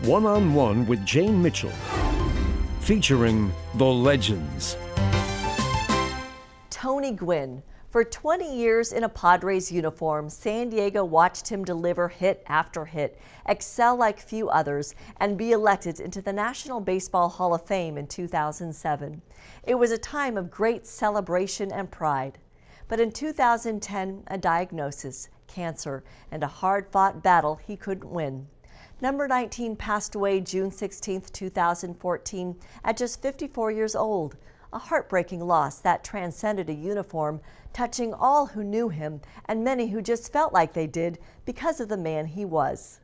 One-on-One with Jane Mitchell, featuring the legends. Tony Gwynn. For 20 years in a Padres uniform, San Diego watched him deliver hit after hit, excel like few others, and be elected into the National Baseball Hall of Fame in 2007. It was a time of great celebration and pride. But in 2010, a diagnosis, cancer, and a hard-fought battle he couldn't win. Number 19 passed away June 16, 2014, at just 54 years old. A heartbreaking loss that transcended a uniform, touching all who knew him and many who just felt like they did because of the man he was.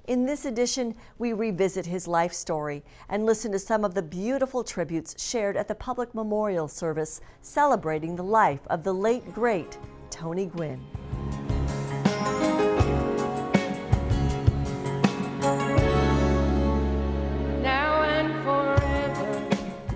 In this edition, we revisit his life story and listen to some of the beautiful tributes shared at the public memorial service celebrating the life of the late, great Tony Gwynn.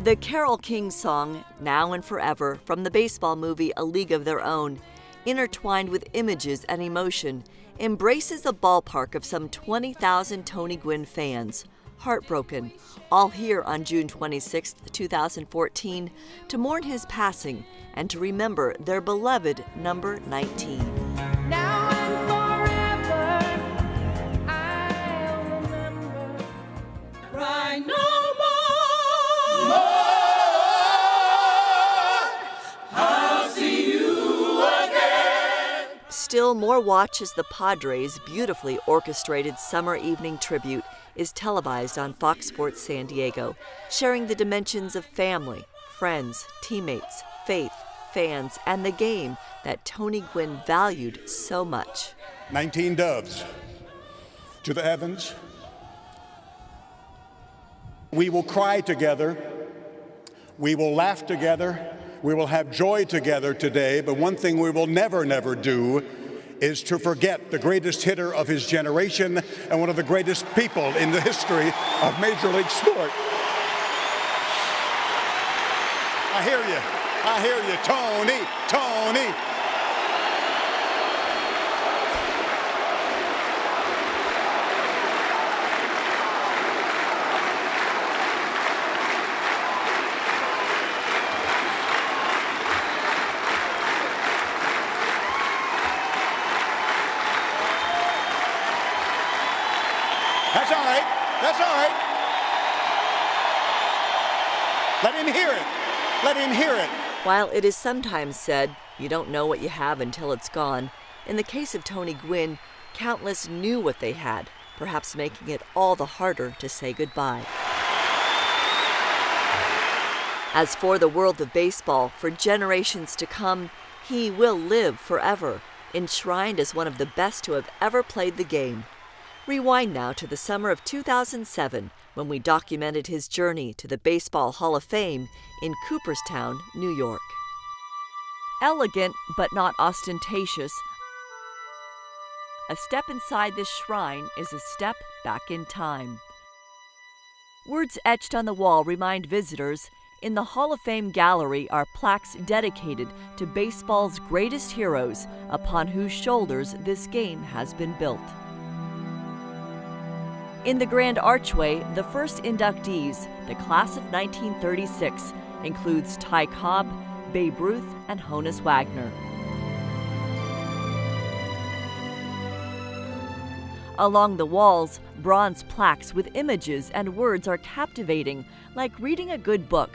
The Carole King song, Now and Forever, from the baseball movie A League of Their Own, intertwined with images and emotion, embraces a ballpark of some 20,000 Tony Gwynn fans, heartbroken, all here on June 26, 2014, to mourn his passing and to remember their beloved number 19. Now and forever, I'll remember. Cry no more. Still more watch as the Padres' beautifully orchestrated summer evening tribute is televised on Fox Sports San Diego, sharing the dimensions of family, friends, teammates, faith, fans, and the game that Tony Gwynn valued so much. 19 doves to the heavens. We will cry together. We will laugh together. We will have joy together today, but one thing we will never do is to forget the greatest hitter of his generation and one of the greatest people in the history of Major League sport. I hear you, Tony. That's all right. Let him hear it. While it is sometimes said, you don't know what you have until it's gone, in the case of Tony Gwynn, countless knew what they had, perhaps making it all the harder to say goodbye. As for the world of baseball, for generations to come, he will live forever, enshrined as one of the best to have ever played the game. Rewind now to the summer of 2007, when we documented his journey to the Baseball Hall of Fame in Cooperstown, New York. Elegant but not ostentatious, a step inside this shrine is a step back in time. Words etched on the wall remind visitors, in the Hall of Fame gallery are plaques dedicated to baseball's greatest heroes, upon whose shoulders this game has been built. In the grand archway, the first inductees, the class of 1936, includes Ty Cobb, Babe Ruth, and Honus Wagner. Along the walls, bronze plaques with images and words are captivating, like reading a good book.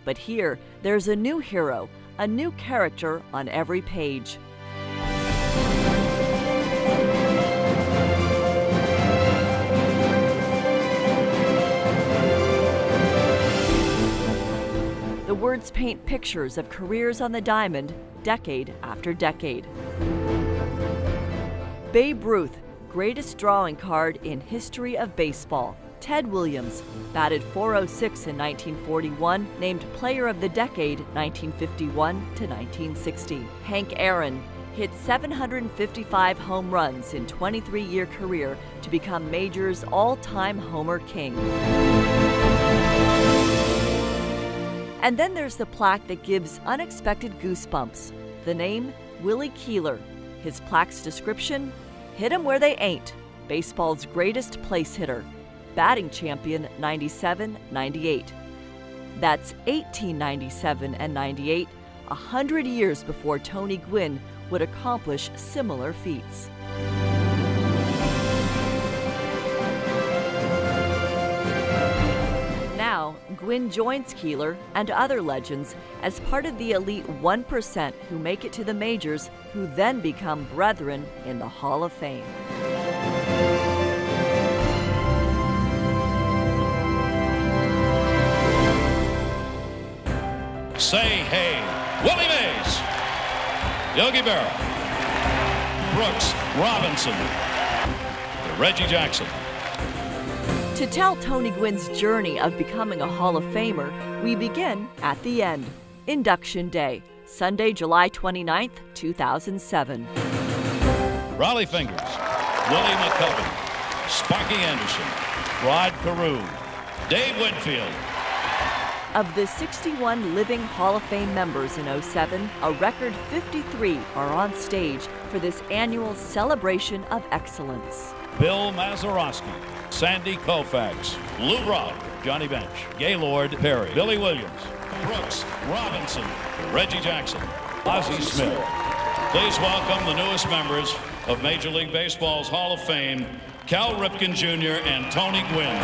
But here, there's a new hero, a new character on every page. The words paint pictures of careers on the diamond, decade after decade. Babe Ruth, greatest drawing card in history of baseball. Ted Williams, batted .406 in 1941, named Player of the Decade 1951 to 1960. Hank Aaron hit 755 home runs in 23-year career to become Major's all-time homer king. And then there's the plaque that gives unexpected goosebumps. The name, Willie Keeler. His plaque's description, hit 'em where they ain't, baseball's greatest place hitter. batting champion 97-98. That's 1897 and 98, 100 years before Tony Gwynn would accomplish similar feats. Now, Gwynn joins Keeler and other legends as part of the elite 1% who make it to the majors, who then become brethren in the Hall of Fame. Say hey, Willie Mays, Yogi Berra, Brooks Robinson, Reggie Jackson. To tell Tony Gwynn's journey of becoming a Hall of Famer, we begin at the end. Induction Day, Sunday, July 29th, 2007. Rollie Fingers, Willie McCovey, Sparky Anderson, Rod Carew, Dave Whitfield. Of the 61 living Hall of Fame members in '07, a record 53 are on stage for this annual celebration of excellence. Bill Mazeroski, Sandy Koufax, Lou Brock, Johnny Bench, Gaylord Perry, Billy Williams, Brooks Robinson, Reggie Jackson, Ozzie Smith. Please welcome the newest members of Major League Baseball's Hall of Fame, Cal Ripken Jr. and Tony Gwynn.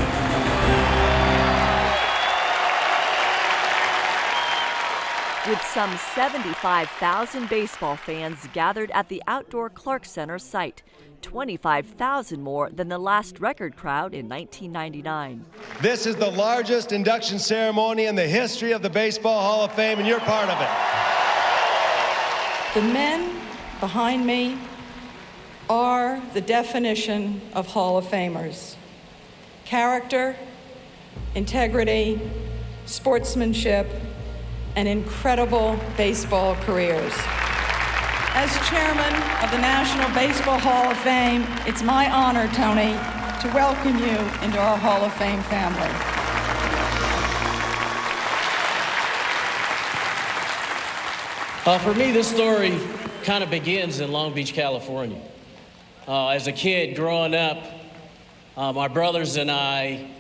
With some 75,000 baseball fans gathered at the outdoor Clark Center site, 25,000 more than the last record crowd in 1999. This is the largest induction ceremony in the history of the Baseball Hall of Fame, and you're part of it. The men behind me are the definition of Hall of Famers. Character, integrity, sportsmanship, and incredible baseball careers. As chairman of the National Baseball Hall of Fame, it's my honor, Tony, to welcome you into our Hall of Fame family. For me, this story kind of begins in Long Beach, California. As a kid growing up, my brothers and I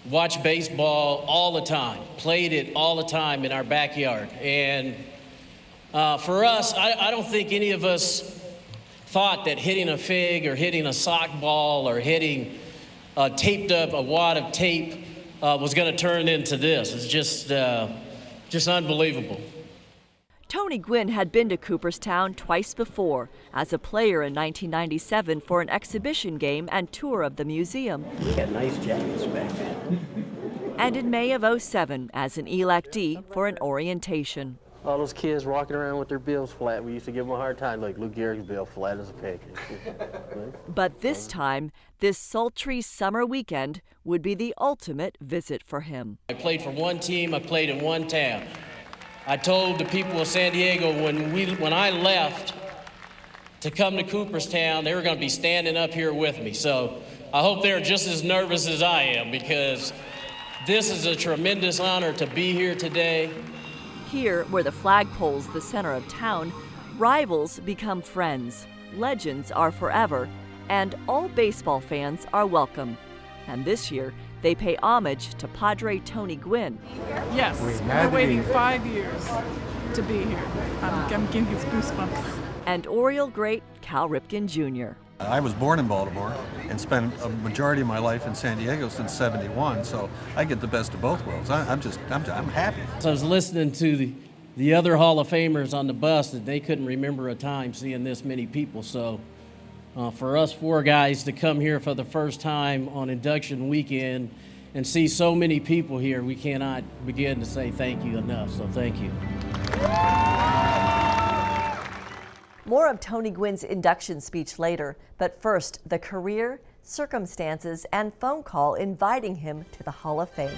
watched baseball all the time, played it all the time in our backyard. And for us, I don't think any of us thought that hitting a fig or hitting a sock ball or hitting taped up a wad of tape was going to turn into this. It's just unbelievable. Tony Gwynn had been to Cooperstown twice before, as a player in 1997 for an exhibition game and tour of the museum. We had nice jackets back then. And in May of '07 as an electee for an orientation. All those kids walking around with their bills flat, we used to give them a hard time, like Lou Gehrig's bill flat as a pancake. But this time, this sultry summer weekend would be the ultimate visit for him. I played for one team, I played in one town. I told the people of San Diego when I left to come to Cooperstown, they were going to be standing up here with me. So I hope they're just as nervous as I am, because this is a tremendous honor to be here today. Here, where the flagpole's the center of town, rivals become friends, legends are forever, and all baseball fans are welcome. And this year, they pay homage to Padre Tony Gwynn. Yes, we're waiting 5 years to be here. I'm getting these goosebumps. And Oriole great Cal Ripken Jr. I was born in Baltimore and spent a majority of my life in San Diego since '71, so I get the best of both worlds. I'm happy. So I was listening to the other Hall of Famers on the bus that they couldn't remember a time seeing this many people. So for us four guys to come here for the first time on induction weekend and see so many people here, we cannot begin to say thank you enough, so thank you. More of Tony Gwynn's induction speech later, but first, the career, circumstances, and phone call inviting him to the Hall of Fame.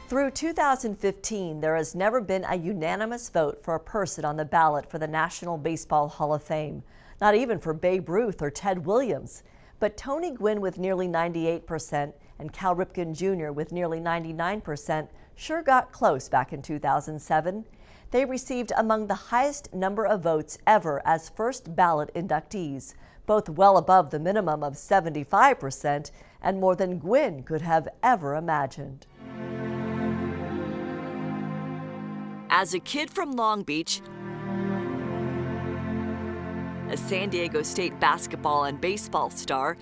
Through 2015, there has never been a unanimous vote for a person on the ballot for the National Baseball Hall of Fame, not even for Babe Ruth or Ted Williams. But Tony Gwynn with nearly 98% And Cal Ripken Jr. with nearly 99% sure got close back in 2007. They received among the highest number of votes ever as first ballot inductees, both well above the minimum of 75% and more than Gwynn could have ever imagined. As a kid from Long Beach, a San Diego State basketball and baseball star,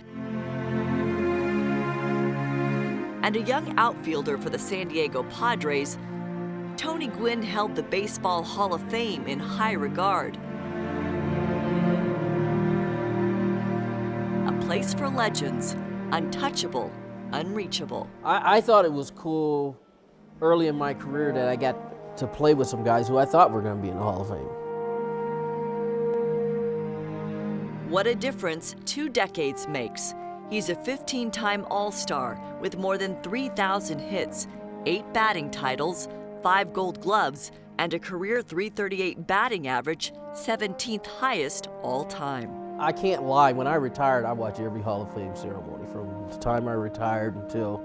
and a young outfielder for the San Diego Padres, Tony Gwynn held the Baseball Hall of Fame in high regard. A place for legends, untouchable, unreachable. I thought it was cool early in my career that I got to play with some guys who I thought were going to be in the Hall of Fame. What a difference 2 decades makes. He's a 15-time All-Star with more than 3,000 hits, 8 batting titles, 5 Gold Gloves, and a career .338 batting average, 17th highest all time. I can't lie, when I retired, I watched every Hall of Fame ceremony from the time I retired until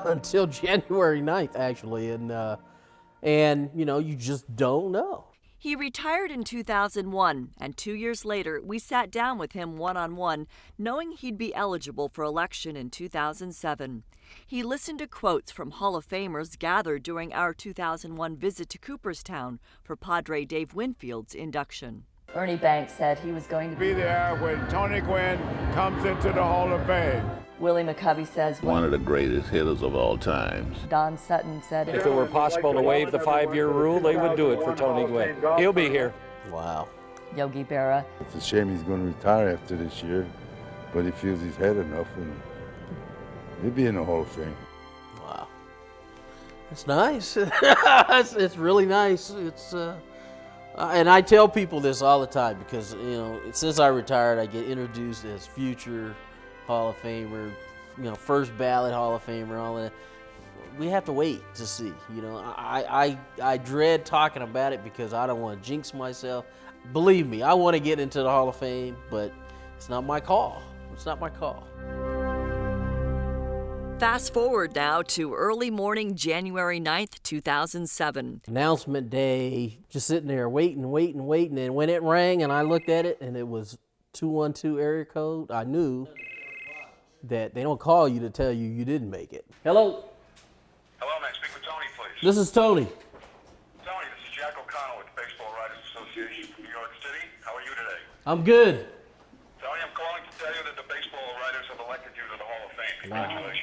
until January 9th, actually, and you know, you just don't know. He retired in 2001, and 2 years later, we sat down with him one-on-one, knowing he'd be eligible for election in 2007. He listened to quotes from Hall of Famers gathered during our 2001 visit to Cooperstown for Padre Dave Winfield's induction. Ernie Banks said he was going to be there when Tony Gwynn comes into the Hall of Fame. Willie McCovey says one of the greatest hitters of all times. Don Sutton said if it were possible to waive the 5-year rule, they would do it for Tony Gwynn. He'll be here. Wow. Yogi Berra. It's a shame he's going to retire after this year, but he feels he's had enough and he'll be in the Hall of Fame. Wow. It's nice. It's really nice. It's and I tell people this all the time because, you know, since I retired, I get introduced as future Hall of Famer, you know, first ballot Hall of Famer, all that. We have to wait to see, you know. I dread talking about it because I don't want to jinx myself. Believe me, I want to get into the Hall of Fame, but it's not my call. It's not my call. Fast forward now to early morning, January 9th, 2007. Announcement day, just sitting there waiting, and when it rang and I looked at it and it was 212 area code, I knew that they don't call you to tell you you didn't make it. Hello? Hello, may I speak with Tony, please? This is Tony. Tony, this is Jack O'Connell with the Baseball Writers Association from New York City. How are you today? I'm good. Tony, I'm calling to tell you that the baseball writers have elected you to the Hall of Fame. Congratulations. Wow.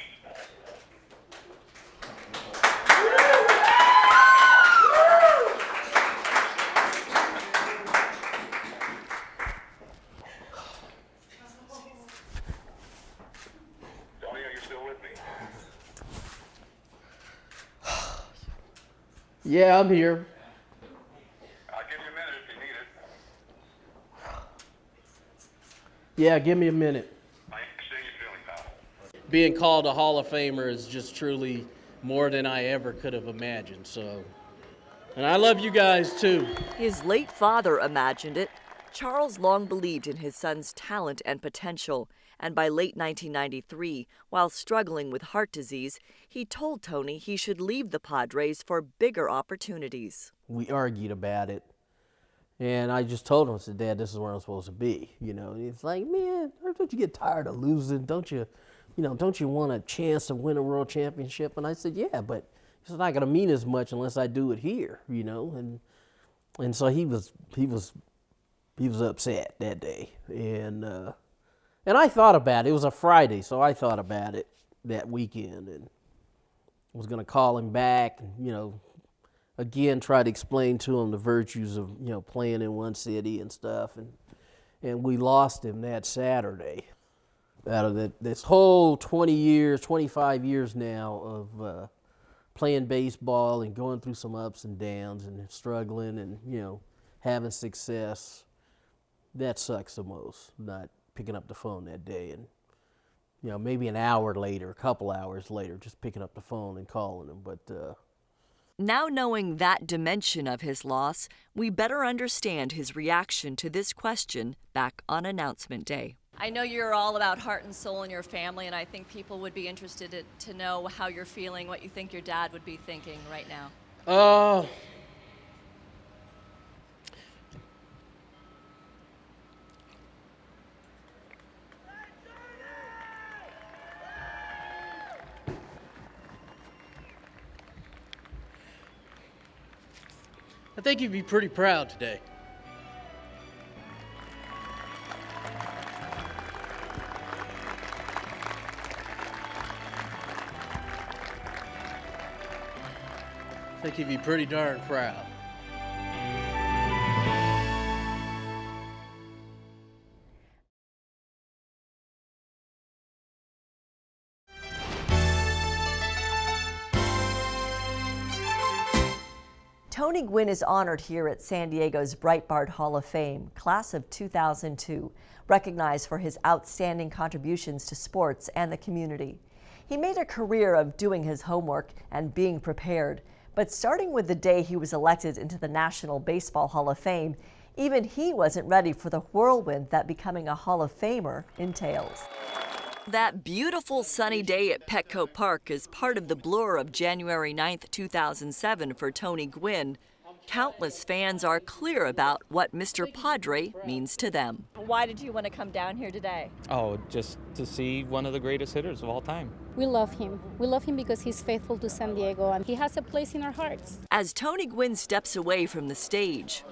Tony, are you still with me? Yeah, I'm here. I'll give you a minute if you need it. Yeah, give me a minute. I understand you're feeling now. Being called a Hall of Famer is just truly more than I ever could have imagined. So, and I love you guys too. His late father imagined it. Charles long believed in his son's talent and potential, and by late 1993, while struggling with heart disease, he told Tony he should leave the Padres for bigger opportunities. We argued about it, and I just told him, I said, Dad, this is where I'm supposed to be. You know, and he's like, man, don't you get tired of losing? Don't you want a chance to win a world championship? And I said, yeah, but it's not going to mean as much unless I do it here, you know. And so he was upset that day, and I thought about it. It was a Friday, so I thought about it that weekend, and was going to call him back, and you know, again try to explain to him the virtues of, you know, playing in one city and stuff, and we lost him that Saturday. Out of this whole 20 years, 25 years now of playing baseball and going through some ups and downs and struggling and, you know, having success, that sucks the most, not picking up the phone that day and, you know, maybe an hour later, a couple hours later, just picking up the phone and calling him. But now knowing that dimension of his loss, we better understand his reaction to this question back on announcement day. I know you're all about heart and soul in your family, and I think people would be interested to know how you're feeling, what you think your dad would be thinking right now. I think he'd be pretty proud today. I think he'd be pretty darn proud. Tony Gwynn is honored here at San Diego's Breitbart Hall of Fame, class of 2002, recognized for his outstanding contributions to sports and the community. He made a career of doing his homework and being prepared, but starting with the day he was elected into the National Baseball Hall of Fame, even he wasn't ready for the whirlwind that becoming a Hall of Famer entails. That beautiful sunny day at Petco Park is part of the blur of January 9th, 2007 for Tony Gwynn. Countless fans are clear about what Mr. Padre means to them. Why did you want to come down here today? Oh, just to see one of the greatest hitters of all time. We love him. We love him because he's faithful to San Diego and he has a place in our hearts. As Tony Gwynn steps away from the stage,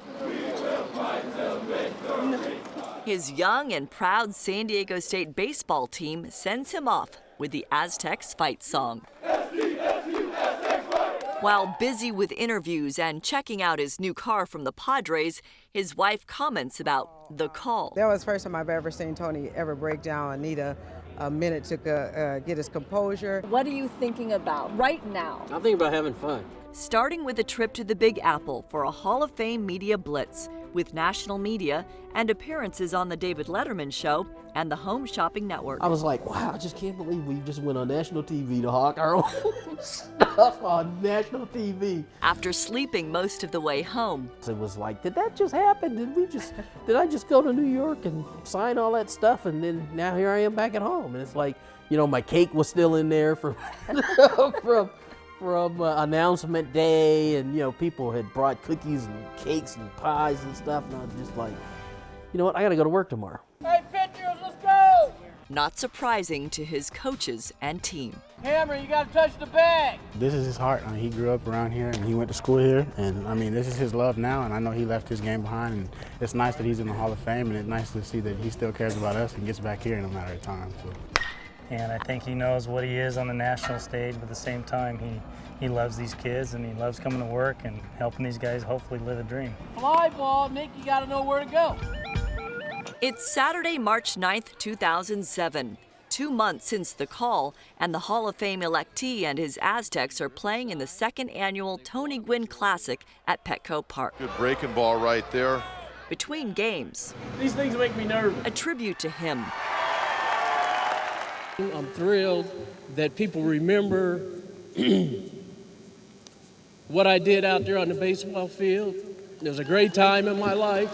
his young and proud San Diego State baseball team sends him off with the Aztecs fight song. While busy with interviews and checking out his new car from the Padres, his wife comments about the call. That was the first time I've ever seen Tony ever break down and need a minute to get his composure. What are you thinking about right now? I'm thinking about having fun. Starting with a trip to the Big Apple for a Hall of Fame media blitz with national media and appearances on the David Letterman Show and the Home Shopping Network. I was like, wow, I just can't believe we just went on national TV to hawk our own stuff on national TV. After sleeping most of the way home, it was like, did that just happen? Did I just go to New York and sign all that stuff? And then now here I am back at home. And it's like, you know, my cake was still in there from announcement day, and you know, people had brought cookies and cakes and pies and stuff, and I was just like, you know what, I gotta go to work tomorrow. Hey pitchers, let's go! Not surprising to his coaches and team. Hammer, you gotta touch the bag! This is his heart. I mean, he grew up around here and he went to school here, and I mean, this is his love now, and I know he left his game behind, and it's nice that he's in the Hall of Fame, and it's nice to see that he still cares about us and gets back here in a matter of time. So. And I think he knows what he is on the national stage, but at the same time, he loves these kids and he loves coming to work and helping these guys hopefully live a dream. Fly ball, Nick, you gotta know where to go. It's Saturday, March 9th, 2007. 2 months since the call, and the Hall of Fame electee and his Aztecs are playing in the second annual Tony Gwynn Classic at Petco Park. Good breaking ball right there. Between games, these things make me nervous. A tribute to him. I'm thrilled that people remember what I did out there on the baseball field. It was a great time in my life.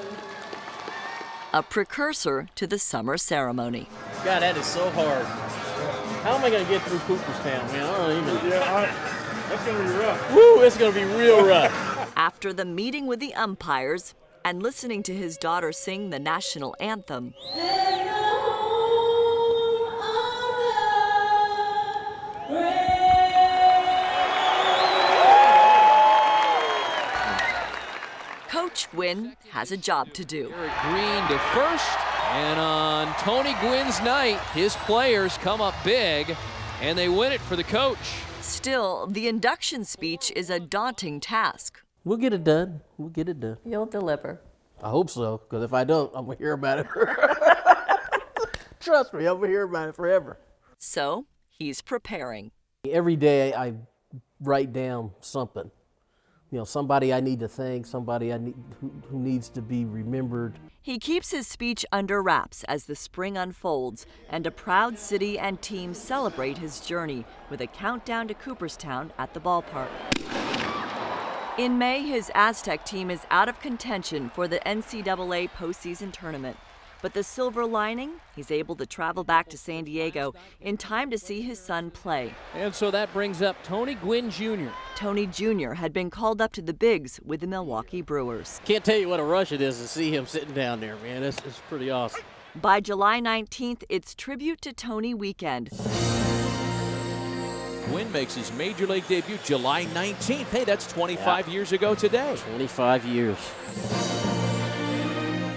A precursor to the summer ceremony. God, that is so hard. How am I going to get through Cooperstown, man? I don't even. That's going to be rough. Woo, it's going to be real rough. After the meeting with the umpires and listening to his daughter sing the national anthem, Coach Gwynn has a job to do. Green to first, and on Tony Gwynn's night, his players come up big, and they win it for the coach. Still, the induction speech is a daunting task. We'll get it done. We'll get it done. You'll deliver. I hope so, because if I don't, I'm going to hear about it. Trust me, I'm going to hear about it forever. So, he's preparing. Every day I write down something. You know, somebody I need to thank, somebody who needs to be remembered. He keeps his speech under wraps as the spring unfolds, and a proud city and team celebrate his journey with a countdown to Cooperstown at the ballpark. In May, his Aztec team is out of contention for the NCAA postseason tournament. But the silver lining, he's able to travel back to San Diego in time to see his son play. And so that brings up Tony Gwynn Jr. Tony Jr. had been called up to the bigs with the Milwaukee Brewers. Can't tell you what a rush it is to see him sitting down there, man. It's pretty awesome. By July 19th, it's Tribute to Tony weekend. Gwynn makes his Major League debut July 19th. Hey, that's 25 years ago today. 25 years.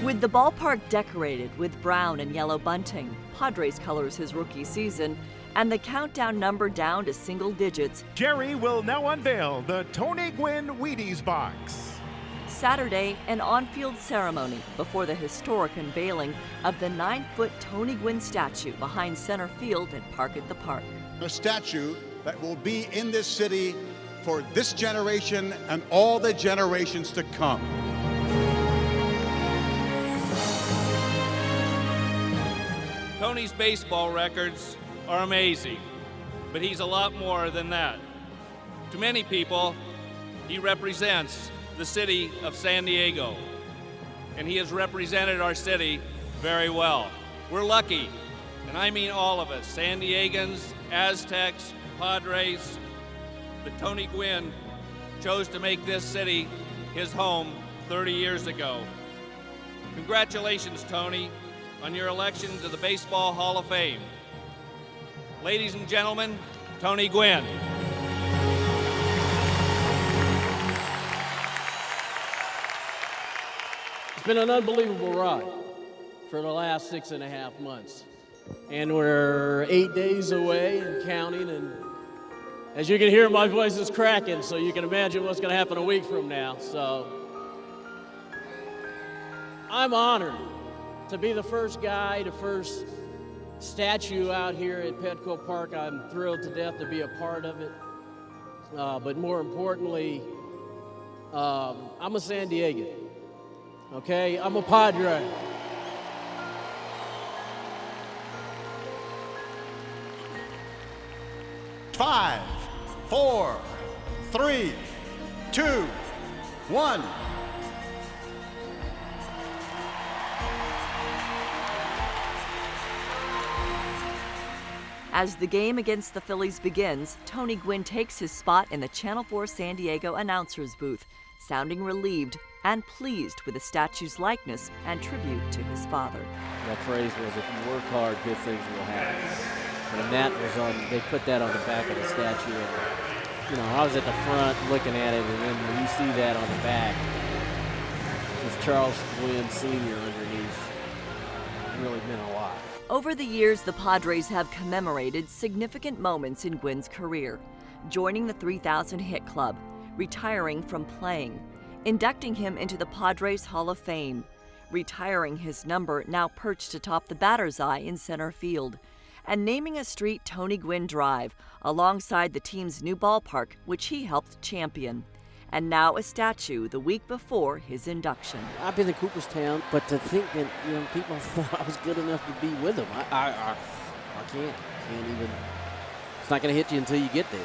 With the ballpark decorated with brown and yellow bunting, Padres colors his rookie season, and the countdown number down to single digits, Jerry will now unveil the Tony Gwynn Wheaties box. Saturday, an on-field ceremony before the historic unveiling of the 9-foot Tony Gwynn statue behind center field at Park at the Park. A statue that will be in this city for this generation and all the generations to come. Tony's baseball records are amazing, but he's a lot more than that. To many people, he represents the city of San Diego, and he has represented our city very well. We're lucky, and I mean all of us, San Diegans, Aztecs, Padres, that Tony Gwynn chose to make this city his home 30 years ago. Congratulations, Tony, on your election to the Baseball Hall of Fame. Ladies and gentlemen, Tony Gwynn. It's been an unbelievable ride for the last 6.5 months. And we're 8 days away and counting, and as you can hear, my voice is cracking, so you can imagine what's gonna happen a week from now. So I'm honored to be the first guy, the first statue out here at Petco Park. I'm thrilled to death to be a part of it. But more importantly, I'm a San Diegan, okay? I'm a Padre. Five, 4, 3, 2, 1. As the game against the Phillies begins, Tony Gwynn takes his spot in the Channel 4 San Diego announcer's booth, sounding relieved and pleased with the statue's likeness and tribute to his father. That phrase was, if you work hard, good things will happen. And that was on, they put that on the back of the statue. And, you know, I was at the front looking at it, and then when you see that on the back, with Charles Gwynn Sr. underneath, it really meant a lot. Over the years, the Padres have commemorated significant moments in Gwynn's career, joining the 3,000 hit club, retiring from playing, inducting him into the Padres Hall of Fame, retiring his number now perched atop the batter's eye in center field, and naming a street Tony Gwynn Drive alongside the team's new ballpark, which he helped champion. And now a statue the week before his induction. I've been in Cooperstown, but to think that, you know, people thought I was good enough to be with them, I can't even. It's not going to hit you until you get there.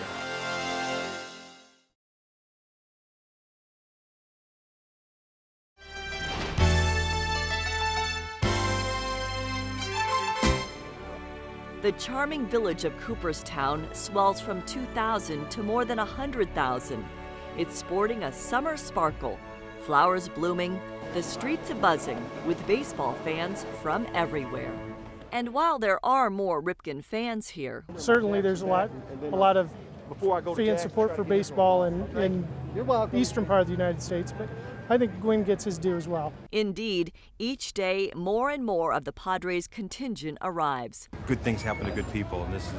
The charming village of Cooperstown swells from 2,000 to more than 100,000. It's sporting a summer sparkle, flowers blooming, the streets a-buzzing with baseball fans from everywhere. And while there are more Ripken fans here, certainly there's a lot of fan support for baseball in eastern part of the United States, but I think Gwynn gets his due as well. Indeed, each day more and more of the Padres contingent arrives. Good things happen to good people, and this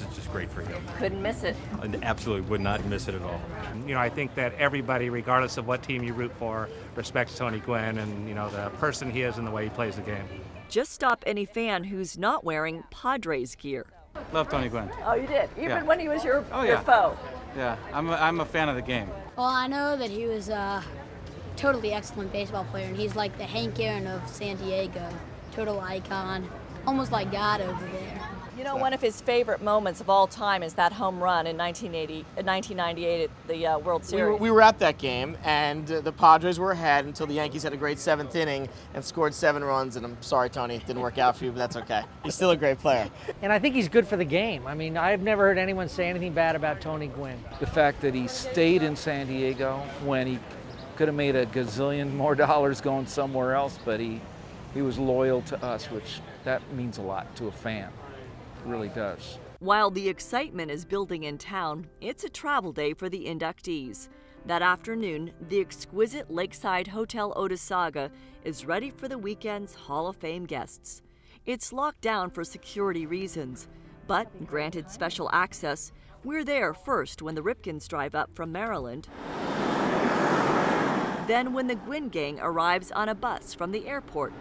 is just great for him. Couldn't miss it. I absolutely would not miss it at all. You know, I think that everybody, regardless of what team you root for, respects Tony Gwynn and, you know, the person he is and the way he plays the game. Just stop any fan who's not wearing Padres gear. Love Tony Gwynn. Oh, you did? Even when he was your yeah. foe? Yeah, I'm a fan of the game. Well, I know that he was a totally excellent baseball player, and he's like the Hank Aaron of San Diego. Total icon, almost like God over there. You know, one of his favorite moments of all time is that home run in 1998 at the World Series. We were at that game, and the Padres were ahead until the Yankees had a great 7th inning and scored 7 runs. And I'm sorry, Tony, it didn't work out for you, but that's okay. He's still a great player. And I think he's good for the game. I mean, I've never heard anyone say anything bad about Tony Gwynn. The fact that he stayed in San Diego when he could have made a gazillion more dollars going somewhere else, but he was loyal to us, which that means a lot to a fan. It really does. While the excitement is building in town, it's a travel day for the inductees. That afternoon, the exquisite Lakeside Hotel Otesaga is ready for the weekend's Hall of Fame guests. It's locked down for security reasons, but granted special access, we're there first when the Ripkins drive up from Maryland. Then when the Gwynn gang arrives on a bus from the airport,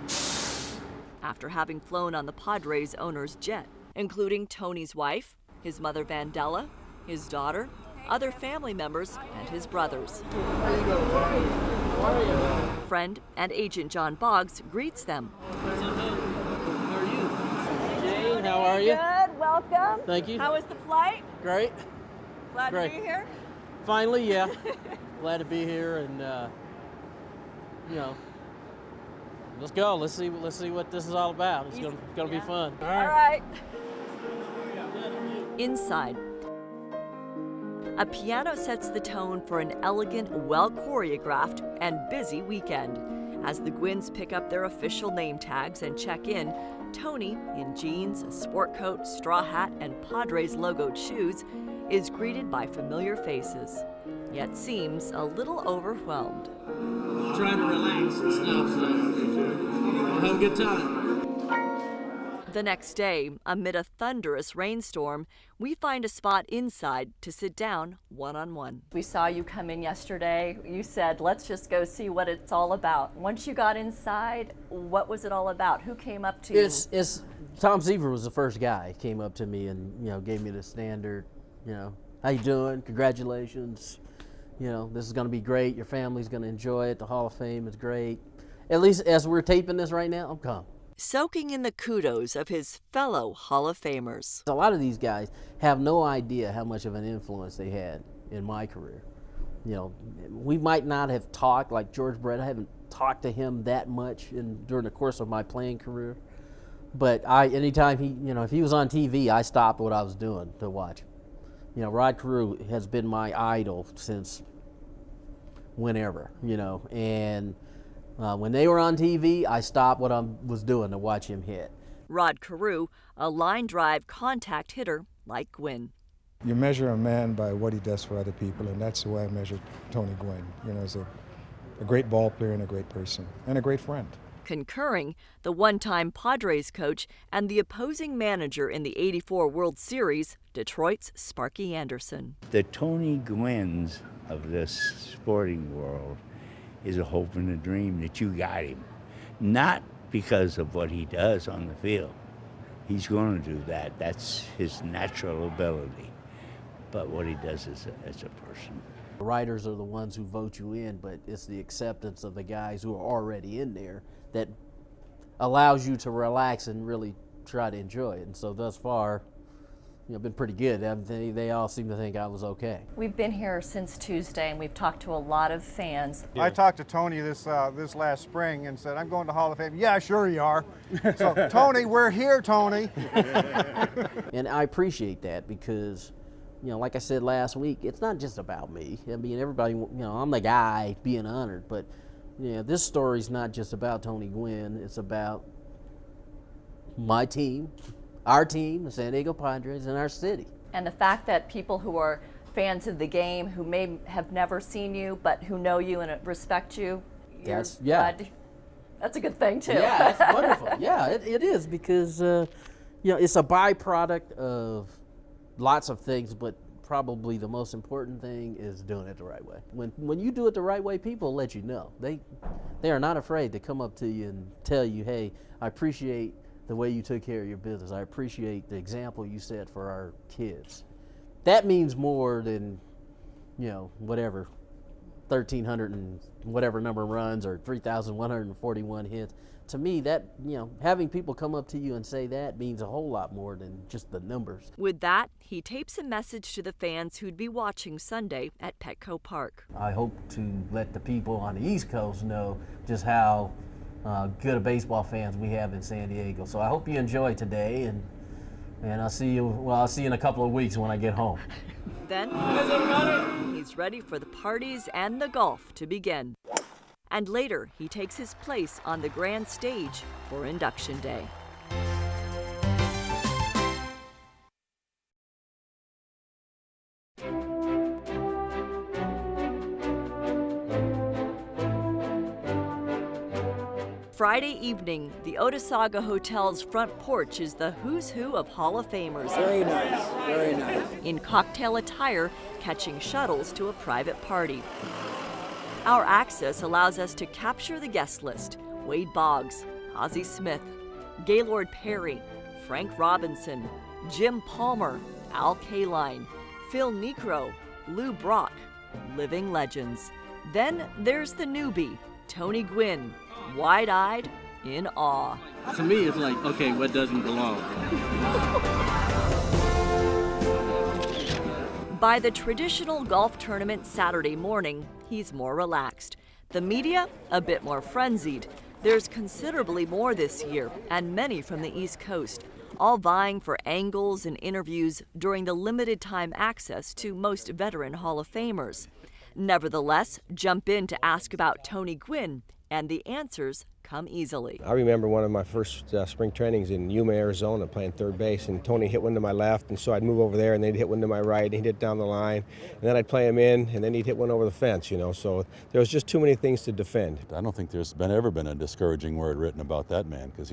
after having flown on the Padres owner's jet, including Tony's wife, his mother Vandella, his daughter, other family members, and his brothers. Friend and agent John Boggs greets them. Jane, how are you? Good, welcome. Thank you. How was the flight? Great. Glad Great. to be here? Finally, yeah. Glad to be here, and you know, let's go. Let's see what this is all about. It's gonna be fun. All right. Inside, a piano sets the tone for an elegant, well-choreographed, and busy weekend. As the Gwynns pick up their official name tags and check in, Tony, in jeans, a sport coat, straw hat, and Padres logoed shoes, is greeted by familiar faces, yet seems a little overwhelmed. Trying to relax and stuff, so have a good time. The next day, amid a thunderous rainstorm, we find a spot inside to sit down one-on-one. We saw you come in yesterday. You said, let's just go see what it's all about. Once you got inside, what was it all about? Who came up to you? Tom Seaver was the first guy. He came up to me and gave me the standard, how you doing? Congratulations. This is going to be great. Your family's going to enjoy it. The Hall of Fame is great. At least as we're taping this right now, I'm calm. Soaking in the kudos of his fellow Hall of Famers. A lot of these guys have no idea how much of an influence they had in my career. We might not have talked like George Brett. I haven't talked to him that much during the course of my playing career. But anytime if he was on TV, I stopped what I was doing to watch him. Rod Carew has been my idol since whenever, and when they were on TV, I stopped what I was doing to watch him hit. Rod Carew, a line drive contact hitter like Gwynn. You measure a man by what he does for other people, and that's the way I measure Tony Gwynn. As a great ball player and a great person and a great friend. Concurring, the one-time Padres coach and the opposing manager in the '84 World Series, Detroit's Sparky Anderson. The Tony Gwynns of this sporting world is a hope and a dream that you got him. Not because of what he does on the field. He's going to do that. That's his natural ability. But what he does as a person. The writers are the ones who vote you in, but it's the acceptance of the guys who are already in there that allows you to relax and really try to enjoy it. And so thus far, been pretty good. They all seem to think I was okay. We've been here since Tuesday, and we've talked to a lot of fans. I talked to Tony this last spring and said, I'm going to Hall of Fame. Yeah, sure you are. So, Tony, we're here, Tony. And I appreciate that because, like I said last week, it's not just about me. I mean, everybody, I'm the guy being honored, but, this story's not just about Tony Gwynn. It's about my team, our team, the San Diego Padres, and our city. And the fact that people who are fans of the game, who may have never seen you, but who know you and respect you, that's a good thing, too. Yeah, that's wonderful. Yeah, it is because, it's a byproduct of lots of things, but probably the most important thing is doing it the right way. When you do it the right way, people let you know. They are not afraid to come up to you and tell you, hey, I appreciate the way you took care of your business. I appreciate the example you set for our kids. That means more than, whatever 1,300 and whatever number of runs or 3,141 hits. To me, that, having people come up to you and say that means a whole lot more than just the numbers. With that, he tapes a message to the fans who'd be watching Sunday at Petco Park. I hope to let the people on the East Coast know just how good of baseball fans we have in San Diego. So I hope you enjoy today, and I'll see you. Well, I'll see you in a couple of weeks when I get home. Then he's ready for the parties and the golf to begin. And later, he takes his place on the grand stage for Induction Day. Friday evening, the Otesaga Hotel's front porch is the who's who of Hall of Famers. Very nice, very nice. In cocktail attire, catching shuttles to a private party. Our access allows us to capture the guest list: Wade Boggs, Ozzie Smith, Gaylord Perry, Frank Robinson, Jim Palmer, Al Kaline, Phil Niekro, Lou Brock, living legends. Then there's the newbie, Tony Gwynn, wide-eyed, in awe. To me, it's like, okay, what doesn't belong? By the traditional golf tournament Saturday morning, he's more relaxed. The media, a bit more frenzied. There's considerably more this year, and many from the East Coast, all vying for angles and interviews during the limited time access to most veteran Hall of Famers. Nevertheless, jump in to ask about Tony Gwynn, and the answers come easily. I remember one of my first spring trainings in Yuma, Arizona, playing third base, and Tony hit one to my left, and so I'd move over there, and they'd hit one to my right, and he'd hit down the line, and then I'd play him in, and then he'd hit one over the fence, so there was just too many things to defend. I don't think there's ever been a discouraging word written about that man, because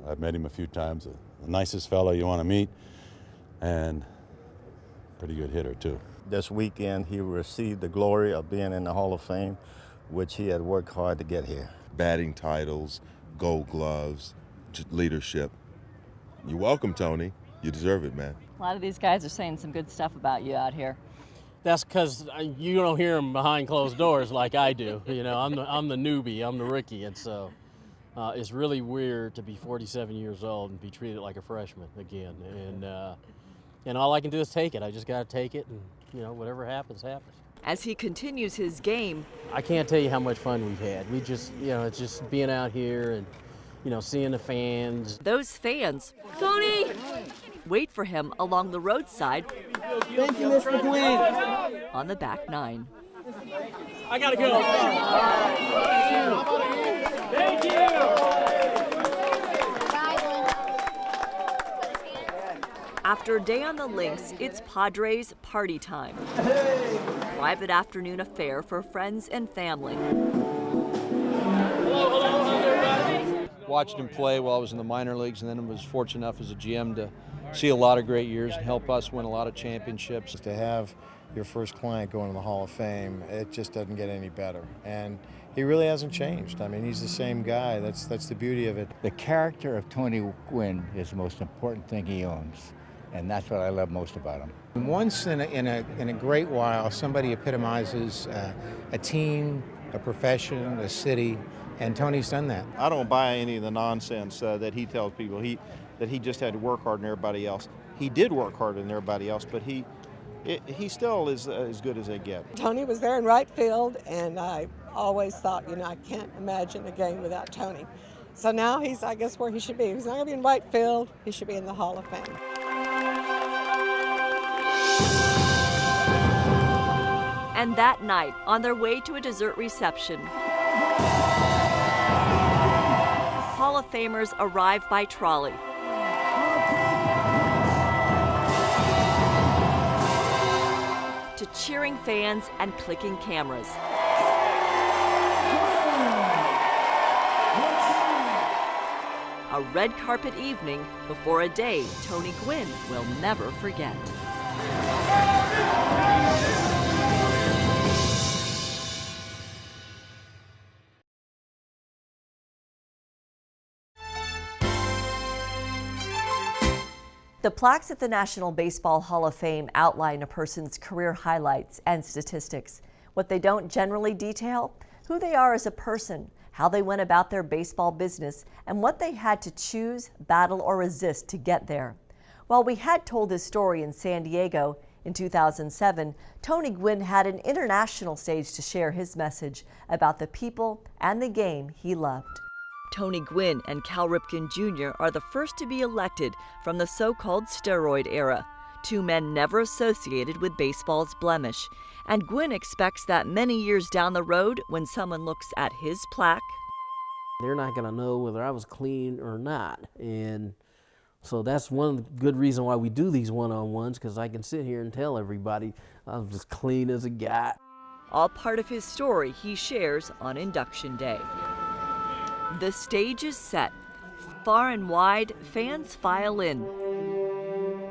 I've met him a few times, the nicest fellow you want to meet, and pretty good hitter, too. This weekend, he received the glory of being in the Hall of Fame, which he had worked hard to get here. Batting titles, gold gloves, leadership. You're welcome, Tony. You deserve it, man. A lot of these guys are saying some good stuff about you out here. That's because you don't hear them behind closed doors like I do. I'm the newbie, I'm the rookie, and so it's really weird to be 47 years old and be treated like a freshman again. And all I can do is take it. I just got to take it, and whatever happens, happens. As he continues his game, I can't tell you how much fun we've had. We just, it's just being out here and, seeing the fans. Those fans, Tony, wait for him along the roadside. Thank you, Mr. Gwynn. On the back nine. I gotta go. Thank you. After a day on the links, it's Padres party time. Private afternoon affair for friends and family. Watched him play while I was in the minor leagues, and then was fortunate enough as a GM to see a lot of great years and help us win a lot of championships. To have your first client go into the Hall of Fame, it just doesn't get any better. And he really hasn't changed. I mean, he's the same guy. That's the beauty of it. The character of Tony Gwynn is the most important thing he owns. And that's what I love most about him. Once in a great while, somebody epitomizes a team, a profession, a city, and Tony's done that. I don't buy any of the nonsense that he tells people that he just had to work harder than everybody else. He did work harder than everybody else, but he still is as good as they get. Tony was there in right field, and I always thought, I can't imagine a game without Tony. So now he's, I guess, where he should be. He's not going to be in right field. He should be in the Hall of Fame. And that night, on their way to a dessert reception, Hall of Famers arrive by trolley. To cheering fans and clicking cameras. A red carpet evening before a day Tony Gwynn will never forget. The plaques at the National Baseball Hall of Fame outline a person's career highlights and statistics. What they don't generally detail, who they are as a person, how they went about their baseball business, and what they had to choose, battle, or resist to get there. While we had told his story in San Diego in 2007, Tony Gwynn had an international stage to share his message about the people and the game he loved. Tony Gwynn and Cal Ripken Jr. are the first to be elected from the so-called steroid era, two men never associated with baseball's blemish. And Gwynn expects that many years down the road, when someone looks at his plaque, they're not going to know whether I was clean or not. And so that's one good reason why we do these one-on-ones, because I can sit here and tell everybody I'm as clean as a guy. all part of his story he shares on Induction Day. The stage is set. Far and wide, fans file in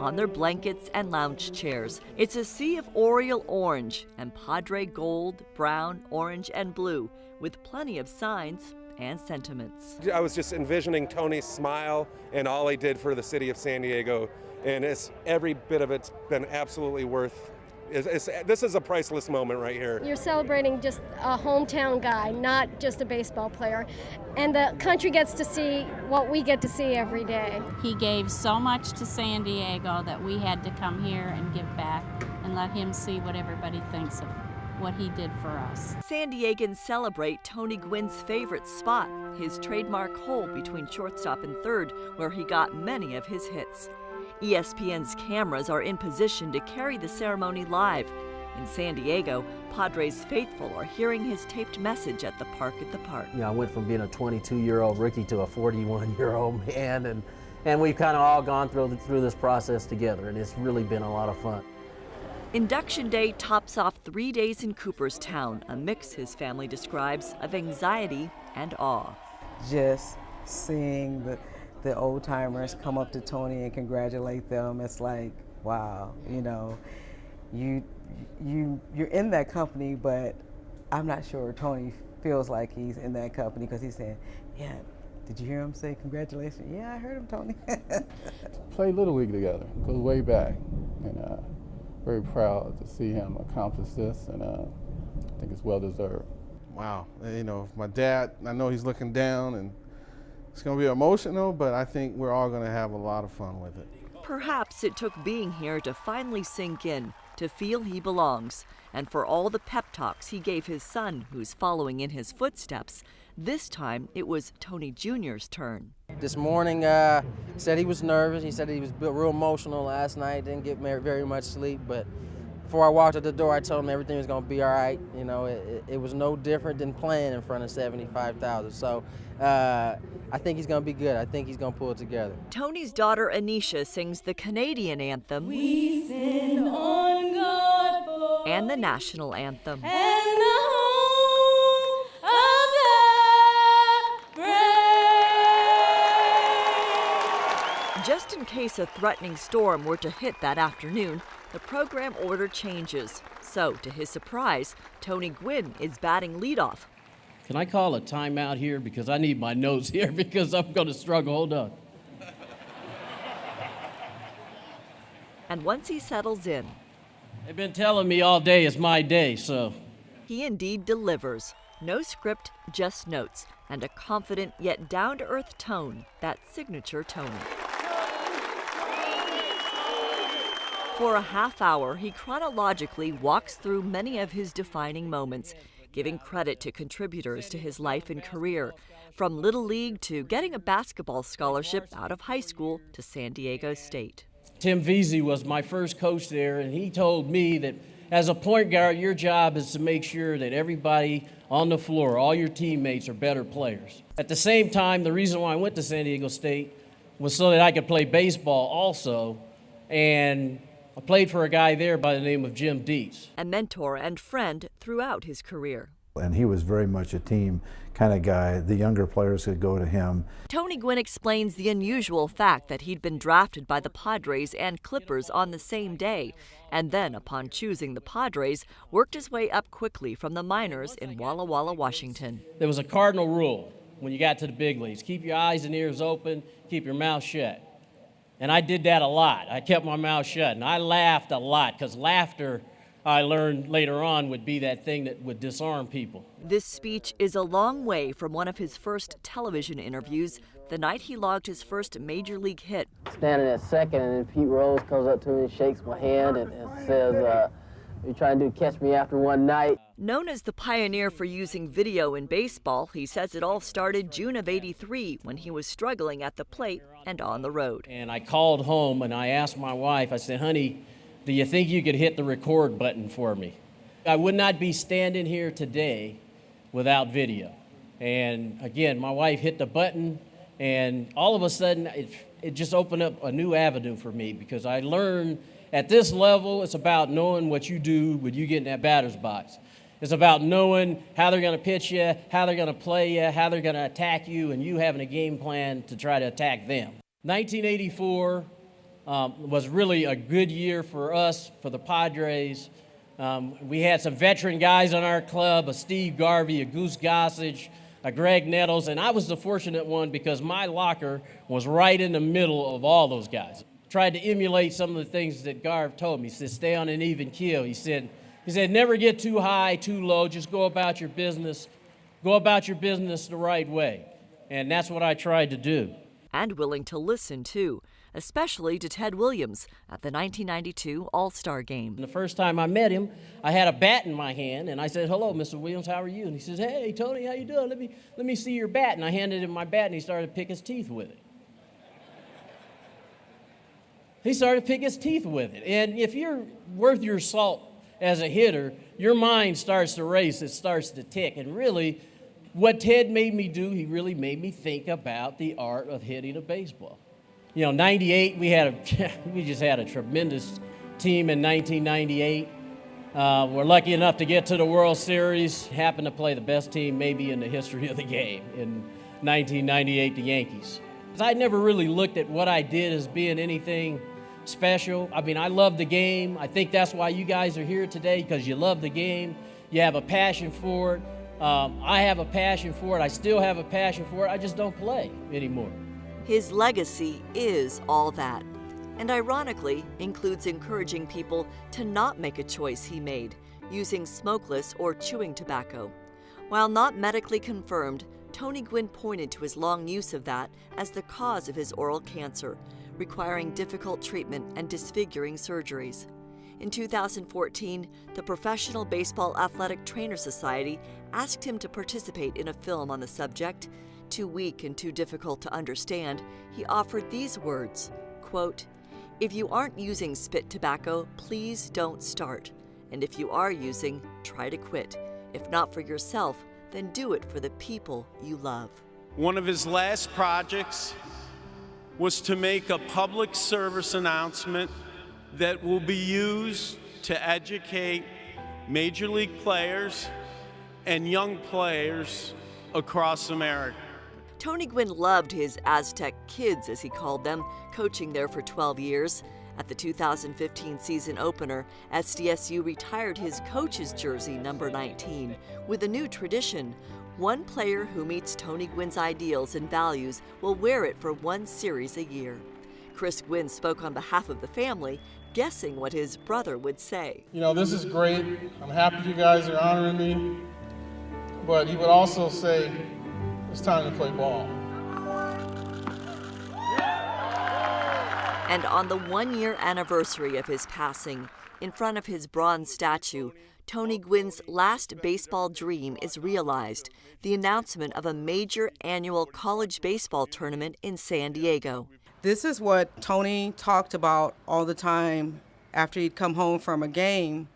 on their blankets and lounge chairs. It's a sea of Oriole orange and Padre gold, brown, orange, and blue, with plenty of signs and sentiments. I was just envisioning Tony's smile and all he did for the city of San Diego, and every bit of it's been absolutely worth. This is a priceless moment right here. You're celebrating just a hometown guy, not just a baseball player. And the country gets to see what we get to see every day. He gave so much to San Diego that we had to come here and give back and let him see what everybody thinks of what he did for us. San Diegans celebrate Tony Gwynn's favorite spot, his trademark hole between shortstop and third, where he got many of his hits. ESPN's cameras are in position to carry the ceremony live. In San Diego, Padres faithful are hearing his taped message at the Park at the Park. You know, I went from being a 22-year-old rookie to a 41-year-old man, and we've kind of all gone through this process together, and it's really been a lot of fun. Induction Day tops off 3 days in Cooperstown, a mix his family describes of anxiety and awe. Just seeing the old timers come up to Tony and congratulate them, it's like, wow, you know, you're in that company, but I'm not sure Tony feels like he's in that company because he's saying, yeah, did you hear him say congratulations? Yeah, I heard him, Tony. Played Little League together, goes way back, and very proud to see him accomplish this, and I think it's well deserved. Wow, you know, my dad, I know he's looking down, and it's going to be emotional, but I think we're all going to have a lot of fun with it. Perhaps it took being here to finally sink in, to feel he belongs, and for all the pep talks he gave his son, who's following in his footsteps. This time, it was Tony Jr.'s turn. This morning, said he was nervous. He said he was real emotional last night, didn't get very much sleep, but before I walked out the door, I told him everything was going to be all right. You know, it was no different than playing in front of 75,000. So I think he's going to be good. I think he's going to pull it together. Tony's daughter Anisha sings the Canadian anthem We sing on God and the national anthem. And the home of the brave. Just in case a threatening storm were to hit that afternoon, the program order changes. So, to his surprise, Tony Gwynn is batting leadoff. Can I call a timeout here because I need my nose here because I'm going to struggle. Hold on. And once he settles in, They've been telling me all day it's my day, so. He indeed delivers. No script, just notes, and a confident yet down-to-earth tone, that signature Tony. For a half hour, he chronologically walks through many of his defining moments, giving credit to contributors to his life and career, from Little League to getting a basketball scholarship out of high school to San Diego State. Tim Veazey was my first coach there, and he told me that as a point guard, your job is to make sure that everybody on the floor, all your teammates, are better players. At the same time, the reason why I went to San Diego State was so that I could play baseball also, and I played for a guy there by the name of Jim Dietz. A mentor and friend throughout his career. And he was very much a team kind of guy. The younger players could go to him. Tony Gwynn explains the unusual fact that he'd been drafted by the Padres and Clippers on the same day, and then, upon choosing the Padres, worked his way up quickly from the minors in Walla Walla, Washington. There was a cardinal rule when you got to the big leagues. Keep your eyes and ears open, keep your mouth shut. And I did that a lot. I kept my mouth shut, and I laughed a lot because laughter, I learned later on would be that thing that would disarm people. This speech is a long way from one of his first television interviews, the night he logged his first major league hit. Standing at second, and then Pete Rose comes up to me and shakes my hand and says, "You're trying to catch me after one night." Known as the pioneer for using video in baseball, he says it all started June of '83 when he was struggling at the plate and on the road. And I called home and I asked my wife, I said, honey, do you think you could hit the record button for me? I would not be standing here today without video. And again, my wife hit the button, and all of a sudden it just opened up a new avenue for me, because I learned at this level it's about knowing what you do when you get in that batter's box. It's about knowing how they're going to pitch you, how they're going to play you, how they're going to attack you, and you having a game plan to try to attack them. 1984 was really a good year for us, for the Padres. We had some veteran guys on our club, a Steve Garvey, a Goose Gossage, a Greg Nettles, and I was the fortunate one because my locker was right in the middle of all those guys. Tried to emulate some of the things that Garv told me. He said, stay on an even keel. He said, never get too high, too low, just go about your business. Go about your business the right way. And that's what I tried to do. And willing to listen, too, especially to Ted Williams at the 1992 All-Star Game. The first time I met him, I had a bat in my hand, and I said, hello, Mr. Williams, how are you? And he says, hey, Tony, how you doing? Let me see your bat. And I handed him my bat, and he started to pick his teeth with it. He started to pick his teeth with it. And if you're worth your salt as a hitter, your mind starts to race, it starts to tick. And really, what Ted made me do, he really made me think about the art of hitting a baseball. You know, 98, we just had a tremendous team in 1998. We're lucky enough to get to the World Series. Happened to play the best team maybe in the history of the game in 1998, the Yankees. I never really looked at what I did as being anything special. I mean, I love the game. I think that's why you guys are here today, because you love the game. You have a passion for it. I have a passion for it. I still have a passion for it. I just don't play anymore. His legacy is all that, and ironically includes encouraging people to not make a choice he made, using smokeless or chewing tobacco. While not medically confirmed, Tony Gwynn pointed to his long use of that as the cause of his oral cancer, requiring difficult treatment and disfiguring surgeries. In 2014, the Professional Baseball Athletic Trainers Society asked him to participate in a film on the subject. Too weak and too difficult to understand, he offered these words, quote, if you aren't using spit tobacco, please don't start. And if you are using, try to quit. If not for yourself, then do it for the people you love. One of his last projects was to make a public service announcement that will be used to educate major league players and young players across America. Tony Gwynn loved his Aztec kids, as he called them, coaching there for 12 years. At the 2015 season opener, SDSU retired his coach's jersey, number 19, with a new tradition. One player who meets Tony Gwynn's ideals and values will wear it for one series a year. Chris Gwynn spoke on behalf of the family, guessing what his brother would say. You know, this is great. I'm happy you guys are honoring me. But he would also say, it's time to play ball. And on the one-year anniversary of his passing, in front of his bronze statue, Tony Gwynn's last baseball dream is realized, the announcement of a major annual college baseball tournament in San Diego. This is what Tony talked about all the time after he'd come home from a game,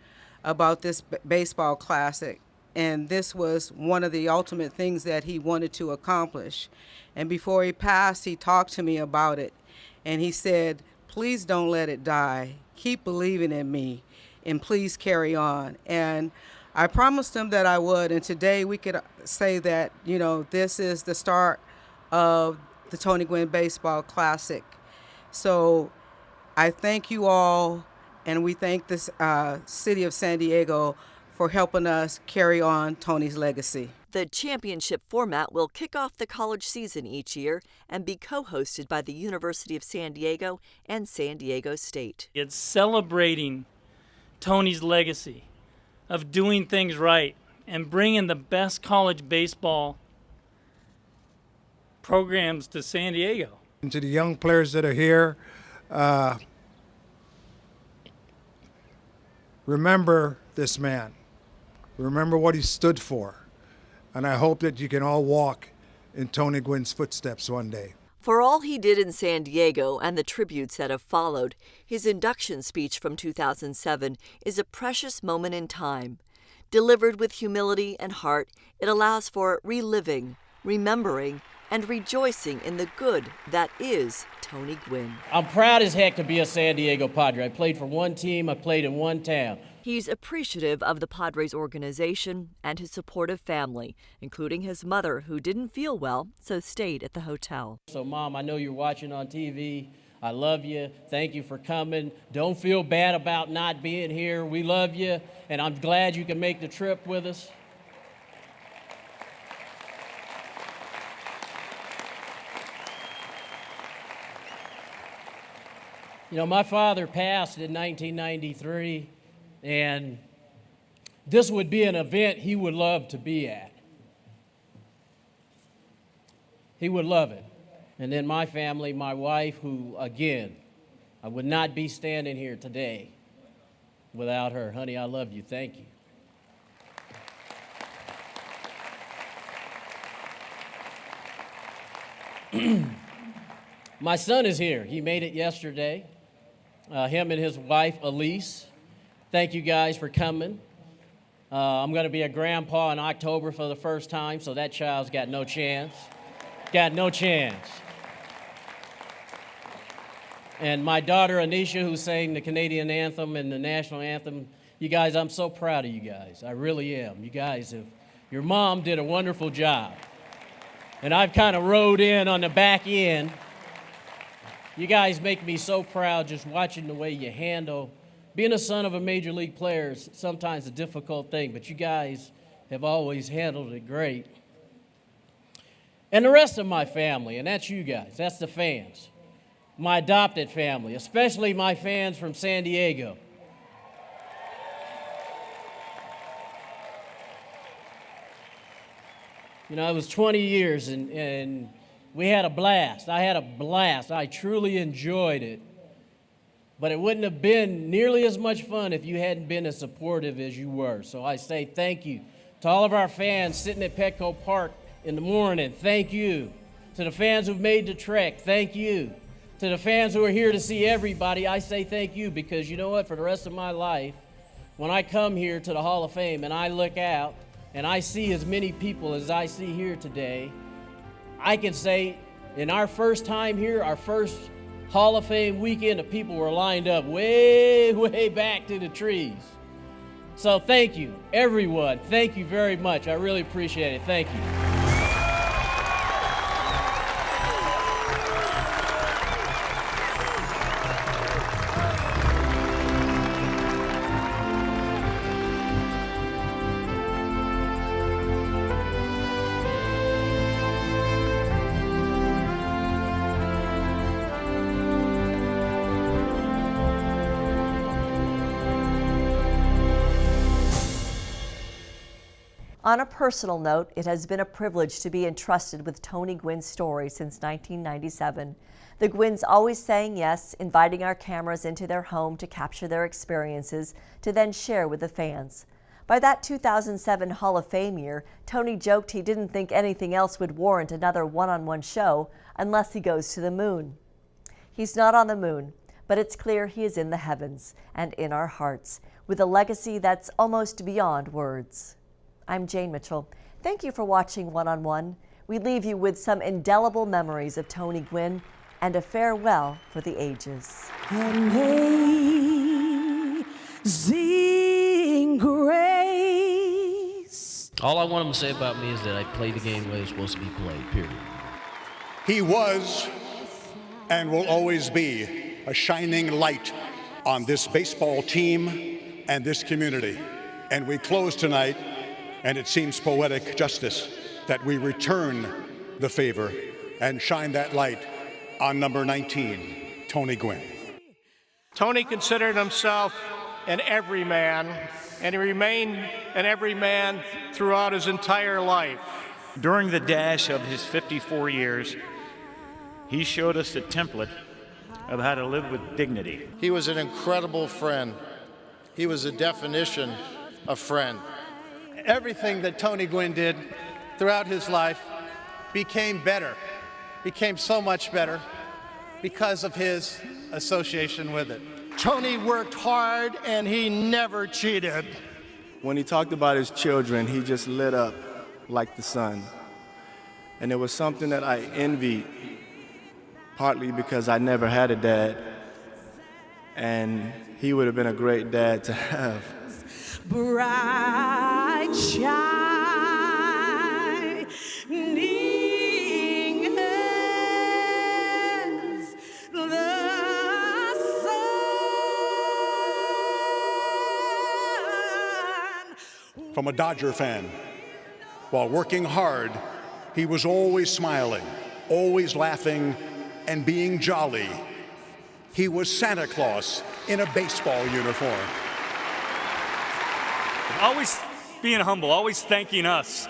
about this baseball classic. And this was one of the ultimate things that he wanted to accomplish. And before he passed, he talked to me about it. And he said, please don't let it die. Keep believing in me, and please carry on. And I promised him that I would. And today we could say that, you know, this is the start of the Tony Gwynn Baseball Classic. So I thank you all, and we thank the city of San Diego for helping us carry on Tony's legacy. The championship format will kick off the college season each year and be co-hosted by the University of San Diego and San Diego State. It's celebrating Tony's legacy of doing things right and bringing the best college baseball programs to San Diego. And to the young players that are here, remember this man. Remember what he stood for. And I hope that you can all walk in Tony Gwynn's footsteps one day. For all he did in San Diego and the tributes that have followed, his induction speech from 2007 is a precious moment in time. Delivered with humility and heart, it allows for reliving, remembering, and rejoicing in the good that is Tony Gwynn. I'm proud as heck to be a San Diego Padre. I played for one team, I played in one town. He's appreciative of the Padres organization and his supportive family, including his mother, who didn't feel well, so stayed at the hotel. So, Mom, I know you're watching on TV. I love you. Thank you for coming. Don't feel bad about not being here. We love you, and I'm glad you can make the trip with us. You know, my father passed in 1993, and this would be an event he would love to be at. He would love it. And then my family, my wife, who, again, I would not be standing here today without her. Honey, I love you. Thank you. My son is here. He made it yesterday. Him and his wife, Elise. Thank you guys for coming. I'm going to be a grandpa in October for the first time, so that child's got no chance. Got no chance. And my daughter, Anisha, who sang the Canadian anthem and the national anthem, you guys, I'm so proud of you guys. I really am. You guys have, your mom did a wonderful job. And I've kind of rode in on the back end. You guys make me so proud just watching the way you handle. Being a son of a major league player is sometimes a difficult thing, but you guys have always handled it great. And the rest of my family, and that's you guys, that's the fans. My adopted family, especially my fans from San Diego. You know, it was 20 years, and we had a blast. I had a blast. I truly enjoyed it. But it wouldn't have been nearly as much fun if you hadn't been as supportive as you were. So I say thank you to all of our fans sitting at Petco Park in the morning. Thank you. To the fans who've made the trek, thank you. To the fans who are here to see everybody, I say thank you, because you know what? For the rest of my life, when I come here to the Hall of Fame and I look out and I see as many people as I see here today, I can say in our first time here, our first Hall of Fame weekend, the people were lined up way, way back to the trees. So thank you, everyone. Thank you very much. I really appreciate it. Thank you. On a personal note, it has been a privilege to be entrusted with Tony Gwynn's story since 1997. The Gwynns always saying yes, inviting our cameras into their home to capture their experiences, to then share with the fans. By that 2007 Hall of Fame year, Tony joked he didn't think anything else would warrant another one-on-one show unless he goes to the moon. He's not on the moon, but it's clear he is in the heavens and in our hearts, with a legacy that's almost beyond words. I'm Jane Mitchell. Thank you for watching One-on-One. We leave you with some indelible memories of Tony Gwynn and a farewell for the ages. Amazing grace. All I want them to say about me is that I played the game the way it was supposed to be played, period. He was and will always be a shining light on this baseball team and this community. And we close tonight, and it seems poetic justice that we return the favor and shine that light on number 19, Tony Gwynn. Tony considered himself an everyman, and he remained an everyman throughout his entire life. During the dash of his 54 years, he showed us a template of how to live with dignity. He was an incredible friend. He was a definition of friend. Everything that Tony Gwynn did throughout his life became better, became so much better because of his association with it. Tony worked hard and he never cheated. When he talked about his children, he just lit up like the sun. And it was something that I envied, partly because I never had a dad, and he would have been a great dad to have. Bright shining as the sun. From a Dodger fan, while working hard, he was always smiling, always laughing, and being jolly. He was Santa Claus in a baseball uniform. Always being humble, always thanking us.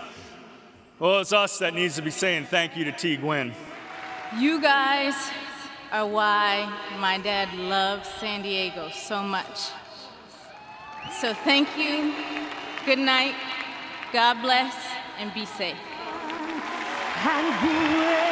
Well, it's us that needs to be saying thank you to T. Gwynn. You guys are why my dad loves San Diego so much. So thank you, good night, God bless, and be safe. And